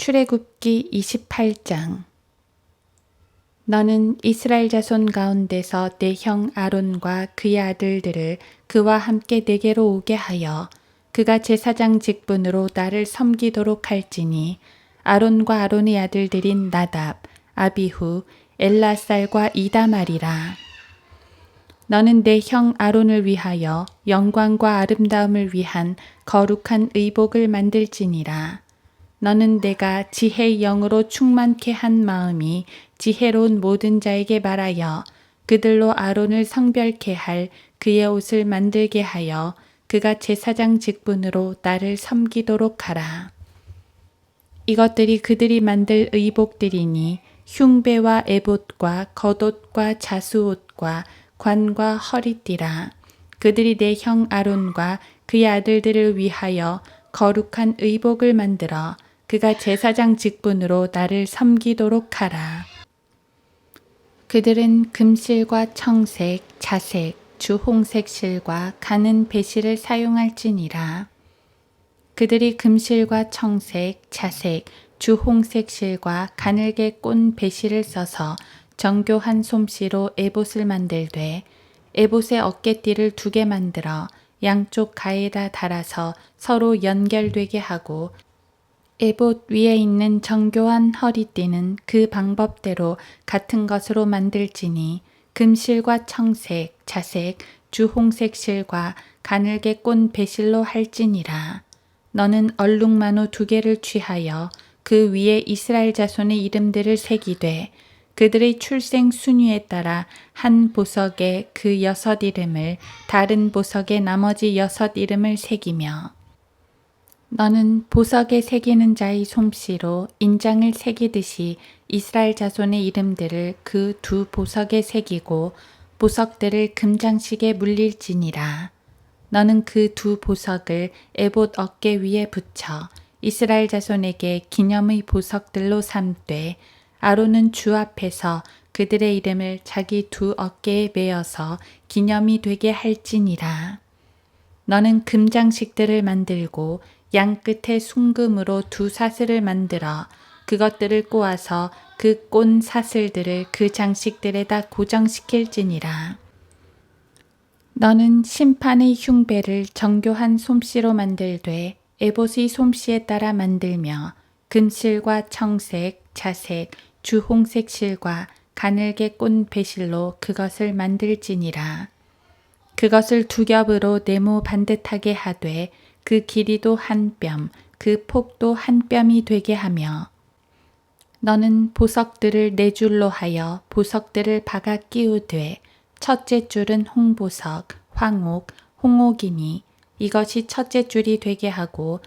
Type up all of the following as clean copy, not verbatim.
출애굽기 28장. 너는 이스라엘 자손 가운데서 내 형 아론과 그의 아들들을 그와 함께 내게로 오게 하여 그가 제사장 직분으로 나를 섬기도록 할지니 아론과 아론의 아들들인 나답, 아비후, 엘라살과 이다말이라. 너는 내 형 아론을 위하여 영광과 아름다움을 위한 거룩한 의복을 만들지니라. 너는 내가 지혜의 영으로 충만케 한 마음이 지혜로운 모든 자에게 말하여 그들로 아론을 성별케 할 그의 옷을 만들게 하여 그가 제사장 직분으로 나를 섬기도록 하라. 이것들이 그들이 만들 의복들이니 흉배와 에봇과 겉옷과 자수옷과 관과 허리띠라. 그들이 내 형 아론과 그의 아들들을 위하여 거룩한 의복을 만들어 그가 제사장 직분으로 나를 섬기도록 하라. 그들은 금실과 청색, 자색, 주홍색 실과 가는 배실을 사용할지니라. 그들이 금실과 청색, 자색, 주홍색 실과 가늘게 꼰 배실을 써서 정교한 솜씨로 에봇을 만들되 에봇의 어깨띠를 2개 만들어 양쪽 가에다 달아서 서로 연결되게 하고 에봇 위에 있는 정교한 허리띠는 그 방법대로 같은 것으로 만들지니 금실과 청색, 자색, 주홍색 실과 가늘게 꼰 배실로 할지니라. 너는 얼룩마노 2개를 취하여 그 위에 이스라엘 자손의 이름들을 새기되 그들의 출생 순위에 따라 한 보석에 그 6 이름을 다른 보석에 나머지 6 이름을 새기며 너는 보석에 새기는 자의 솜씨로 인장을 새기듯이 이스라엘 자손의 이름들을 그 2 보석에 새기고 보석들을 금장식에 물릴지니라. 너는 그 2 보석을 에봇 어깨 위에 붙여 이스라엘 자손에게 기념의 보석들로 삼되 아론은 주 앞에서 그들의 이름을 자기 2 어깨에 메어서 기념이 되게 할지니라. 너는 금장식들을 만들고 양 끝에 순금으로 2 사슬을 만들어 그것들을 꼬아서 그 꼰 사슬들을 그 장식들에다 고정시킬지니라. 너는 심판의 흉배를 정교한 솜씨로 만들되 에봇의 솜씨에 따라 만들며 금실과 청색, 자색, 주홍색 실과 가늘게 꼰 배실로 그것을 만들지니라. 그것을 2 겹으로 네모 반듯하게 하되 그 길이도 1 뼘, 그 폭도 1 뼘이 되게 하며 너는 보석들을 4줄로 하여 보석들을 박아 끼우되 첫째 줄은 홍보석, 황옥, 홍옥이니 이것이 첫째 줄이 되게 하고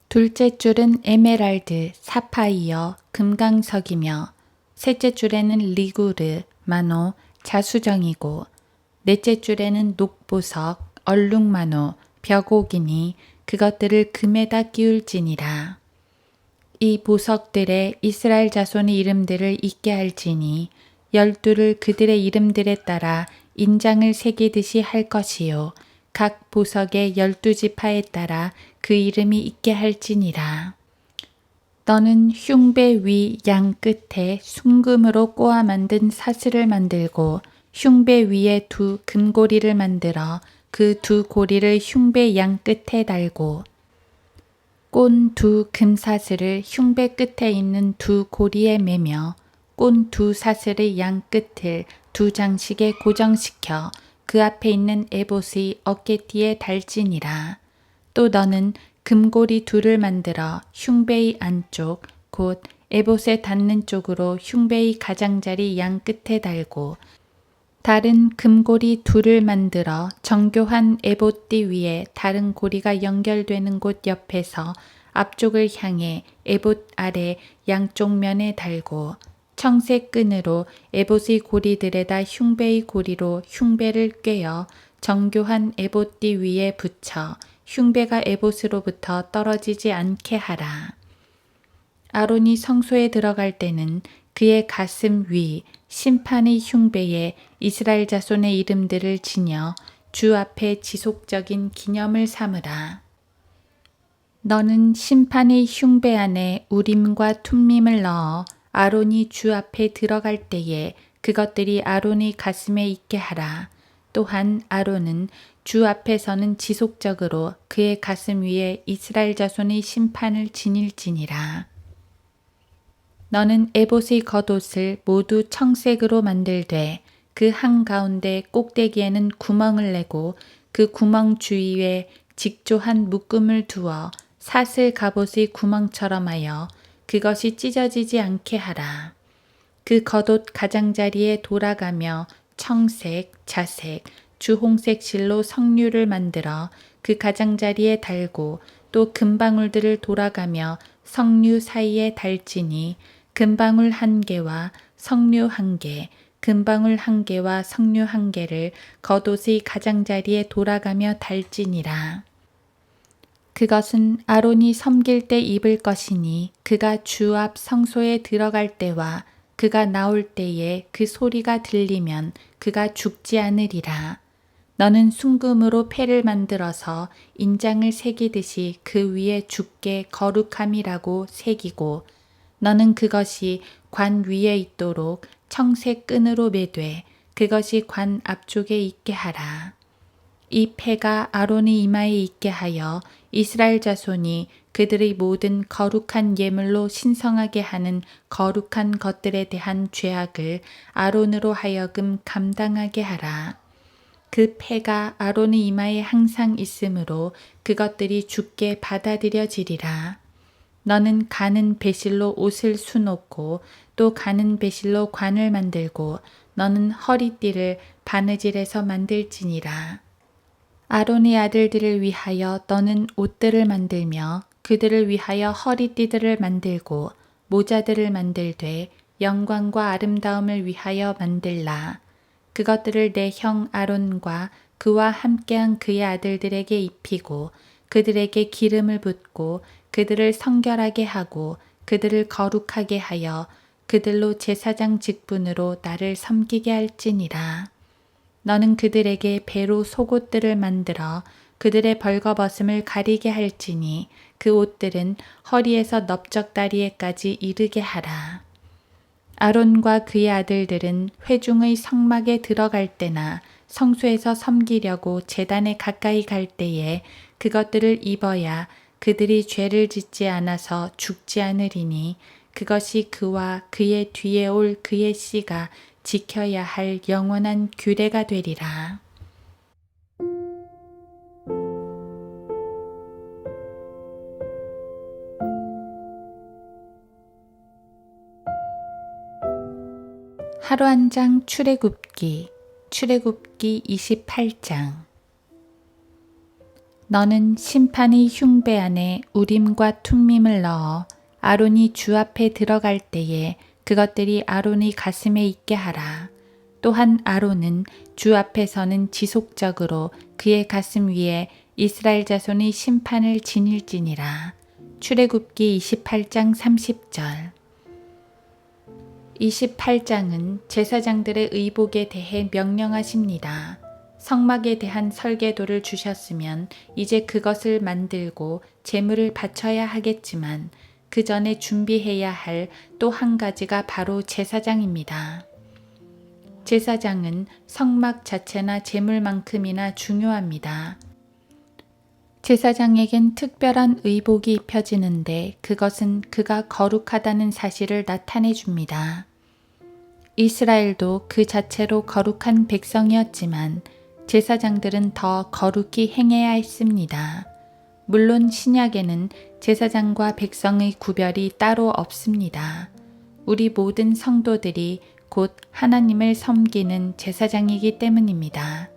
둘째 줄은 에메랄드, 사파이어, 금강석이며 셋째 줄에는 리구르, 마노, 자수정이고 넷째 줄에는 녹보석, 얼룩마노, 벽옥이니 그것들을 금에다 끼울지니라. 이 보석들에 이스라엘 자손의 이름들을 있게 할지니 12를 그들의 이름들에 따라 인장을 새기듯이 할 것이요 각 보석의 12지파에 따라 그 이름이 있게 할지니라. 너는 흉배 위 양 끝에 순금으로 꼬아 만든 사슬을 만들고 흉배 위에 2 금고리를 만들어 그 2 고리를 흉배 양 끝에 달고 꼰 2 금사슬을 흉배 끝에 있는 2 고리에 매며 꼰 2 사슬의 양 끝을 2 장식에 고정시켜 그 앞에 있는 에봇의 어깨띠에 달지니라. 또 너는 금고리 2를 만들어 흉배의 안쪽 곧 에봇에 닿는 쪽으로 흉배의 가장자리 양 끝에 달고 다른 금고리 2를 만들어 정교한 에봇띠 위에 다른 고리가 연결되는 곳 옆에서 앞쪽을 향해 에봇 아래 양쪽 면에 달고 청색 끈으로 에봇의 고리들에다 흉배의 고리로 흉배를 꿰어 정교한 에봇띠 위에 붙여 흉배가 에봇으로부터 떨어지지 않게 하라. 아론이 성소에 들어갈 때는 그의 가슴 위 심판의 흉배에 이스라엘 자손의 이름들을 지녀 주 앞에 지속적인 기념을 삼으라. 너는 심판의 흉배 안에 우림과 툼밈을 넣어 아론이 주 앞에 들어갈 때에 그것들이 아론의 가슴에 있게 하라. 또한 아론은 주 앞에서는 지속적으로 그의 가슴 위에 이스라엘 자손의 심판을 지닐지니라. 너는 에봇의 겉옷을 모두 청색으로 만들되 그 한가운데 꼭대기에는 구멍을 내고 그 구멍 주위에 직조한 묶음을 두어 사슬 갑옷의 구멍처럼 하여 그것이 찢어지지 않게 하라. 그 겉옷 가장자리에 돌아가며 청색, 자색, 주홍색 실로 석류를 만들어 그 가장자리에 달고 또 금방울들을 돌아가며 석류 사이에 달지니 금방울 한 개와 석류 한 개, 금방울 한 개와 석류 한 개를 겉옷의 가장자리에 돌아가며 달지니라. 그것은 아론이 섬길 때 입을 것이니 그가 주 앞 성소에 들어갈 때와 그가 나올 때에 그 소리가 들리면 그가 죽지 않으리라. 너는 순금으로 패를 만들어서 인장을 새기듯이 그 위에 주께 거룩함이라고 새기고 너는 그것이 관 위에 있도록 청색 끈으로 매되 그것이 관 앞쪽에 있게 하라. 이 패가 아론의 이마에 있게 하여 이스라엘 자손이 그들의 모든 거룩한 예물로 신성하게 하는 거룩한 것들에 대한 죄악을 아론으로 하여금 감당하게 하라. 그 패가 아론의 이마에 항상 있으므로 그것들이 주께 받아들여지리라. 너는 가는 배실로 옷을 수놓고 또 가는 배실로 관을 만들고 너는 허리띠를 바느질해서 만들지니라. 아론의 아들들을 위하여 너는 옷들을 만들며 그들을 위하여 허리띠들을 만들고 모자들을 만들되 영광과 아름다움을 위하여 만들라. 그것들을 내 형 아론과 그와 함께한 그의 아들들에게 입히고 그들에게 기름을 붓고 그들을 성결하게 하고 그들을 거룩하게 하여 그들로 제사장 직분으로 나를 섬기게 할지니라. 너는 그들에게 배로 속옷들을 만들어 그들의 벌거벗음을 가리게 할지니 그 옷들은 허리에서 넓적다리에까지 이르게 하라. 아론과 그의 아들들은 회중의 성막에 들어갈 때나 성소에서 섬기려고 제단에 가까이 갈 때에 그것들을 입어야 그들이 죄를 짓지 않아서 죽지 않으리니 그것이 그와 그의 뒤에 올 그의 씨가 지켜야 할 영원한 규례가 되리라. 하루 한 장 출애굽기 28장. 너는 심판의 흉배 안에 우림과 툼밈을 넣어 아론이 주 앞에 들어갈 때에 그것들이 아론의 가슴에 있게 하라. 또한 아론은 주 앞에서는 지속적으로 그의 가슴 위에 이스라엘 자손의 심판을 지닐지니라. 출애굽기 28장 30절. 28장은 제사장들의 의복에 대해 명령하십니다. 성막에 대한 설계도를 주셨으면 이제 그것을 만들고 제물을 바쳐야 하겠지만 그 전에 준비해야 할 또 한 가지가 바로 제사장입니다. 제사장은 성막 자체나 제물만큼이나 중요합니다. 제사장에겐 특별한 의복이 입혀지는데 그것은 그가 거룩하다는 사실을 나타내 줍니다. 이스라엘도 그 자체로 거룩한 백성이었지만 제사장들은 더 거룩히 행해야 했습니다. 물론 신약에는 제사장과 백성의 구별이 따로 없습니다. 우리 모든 성도들이 곧 하나님을 섬기는 제사장이기 때문입니다.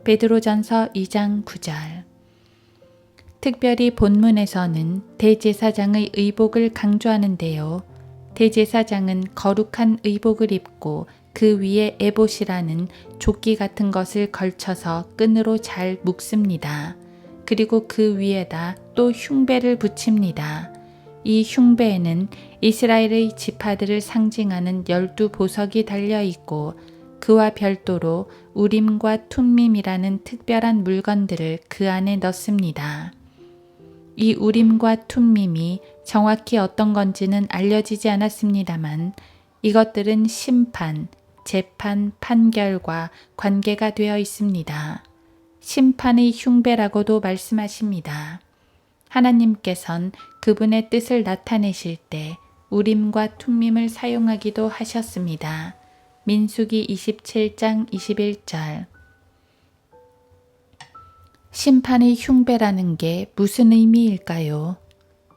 베드로전서 2장 9절. 특별히 본문에서는 대제사장의 의복을 강조하는데요. 대제사장은 거룩한 의복을 입고 그 위에 에봇이라는 조끼 같은 것을 걸쳐서 끈으로 잘 묶습니다. 그리고 그 위에다 또 흉배를 붙입니다. 이 흉배에는 이스라엘의 지파들을 상징하는 12보석이 달려있고 그와 별도로 우림과 툼밈이라는 특별한 물건들을 그 안에 넣습니다. 이 우림과 툼밈이 정확히 어떤 건지는 알려지지 않았습니다만 이것들은 심판, 재판, 판결과 관계가 되어 있습니다. 심판의 흉배라고도 말씀하십니다. 하나님께선 그분의 뜻을 나타내실 때 우림과 툼밈을 사용하기도 하셨습니다. 민수기 27장 21절. 심판의 흉배라는 게 무슨 의미일까요?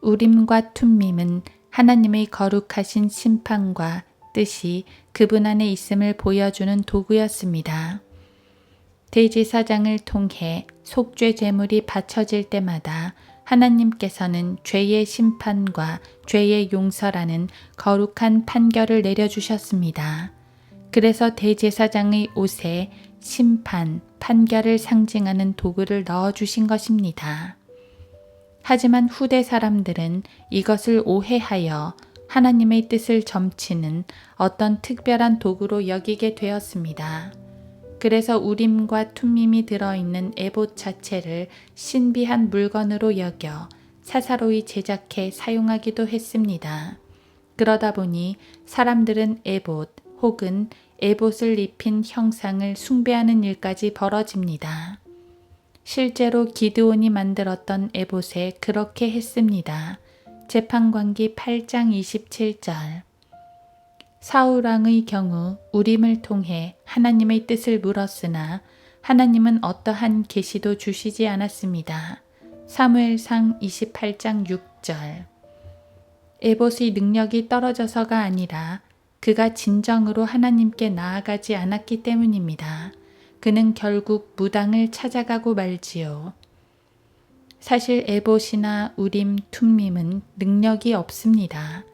우림과 툼밈은 하나님의 거룩하신 심판과 뜻이 그분 안에 있음을 보여주는 도구였습니다. 대제사장을 통해 속죄 제물이 바쳐질 때마다 하나님께서는 죄의 심판과 죄의 용서라는 거룩한 판결을 내려주셨습니다. 그래서 대제사장의 옷에 심판, 판결을 상징하는 도구를 넣어주신 것입니다. 하지만 후대 사람들은 이것을 오해하여 하나님의 뜻을 점치는 어떤 특별한 도구로 여기게 되었습니다. 그래서 우림과 툼밈이 들어있는 에봇 자체를 신비한 물건으로 여겨 사사로이 제작해 사용하기도 했습니다. 그러다 보니 사람들은 에봇 혹은 에봇을 입힌 형상을 숭배하는 일까지 벌어집니다. 실제로 기드온이 만들었던 에봇에 그렇게 했습니다. 재판관기 8장 27절. 사울왕의 경우 우림을 통해 하나님의 뜻을 물었으나 하나님은 어떠한 계시도 주시지 않았습니다. 사무엘상 28장 6절. 에봇의 능력이 떨어져서가 아니라 그가 진정으로 하나님께 나아가지 않았기 때문입니다. 그는 결국 무당을 찾아가고 말지요. 사실 에봇이나 우림, 툼밈은 능력이 없습니다.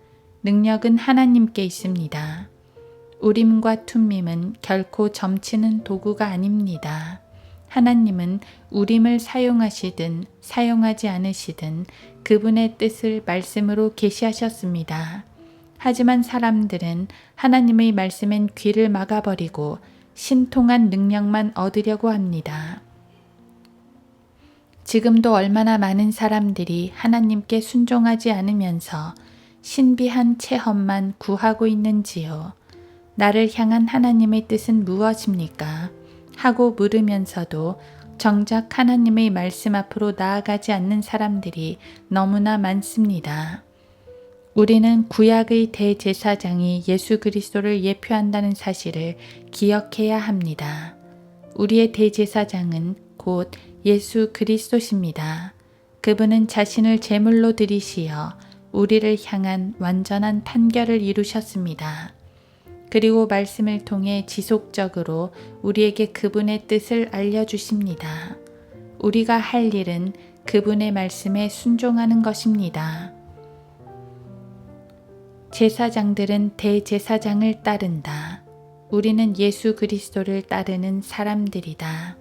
능력은 하나님께 있습니다. 우림과 툼밈은 결코 점치는 도구가 아닙니다. 하나님은 우림을 사용하시든 사용하지 않으시든 그분의 뜻을 말씀으로 계시하셨습니다. 하지만 사람들은 하나님의 말씀엔 귀를 막아버리고 신통한 능력만 얻으려고 합니다. 지금도 얼마나 많은 사람들이 하나님께 순종하지 않으면서 신비한 체험만 구하고 있는지요. 나를 향한 하나님의 뜻은 무엇입니까? 하고 물으면서도 정작 하나님의 말씀 앞으로 나아가지 않는 사람들이 너무나 많습니다. 우리는 구약의 대제사장이 예수 그리스도를 예표한다는 사실을 기억해야 합니다. 우리의 대제사장은 곧 예수 그리스도십니다. 그분은 자신을 제물로 드리시어 우리를 향한 완전한 판결을 이루셨습니다. 그리고 말씀을 통해 지속적으로 우리에게 그분의 뜻을 알려주십니다. 우리가 할 일은 그분의 말씀에 순종하는 것입니다. 제사장들은 대제사장을 따른다. 우리는 예수 그리스도를 따르는 사람들이다.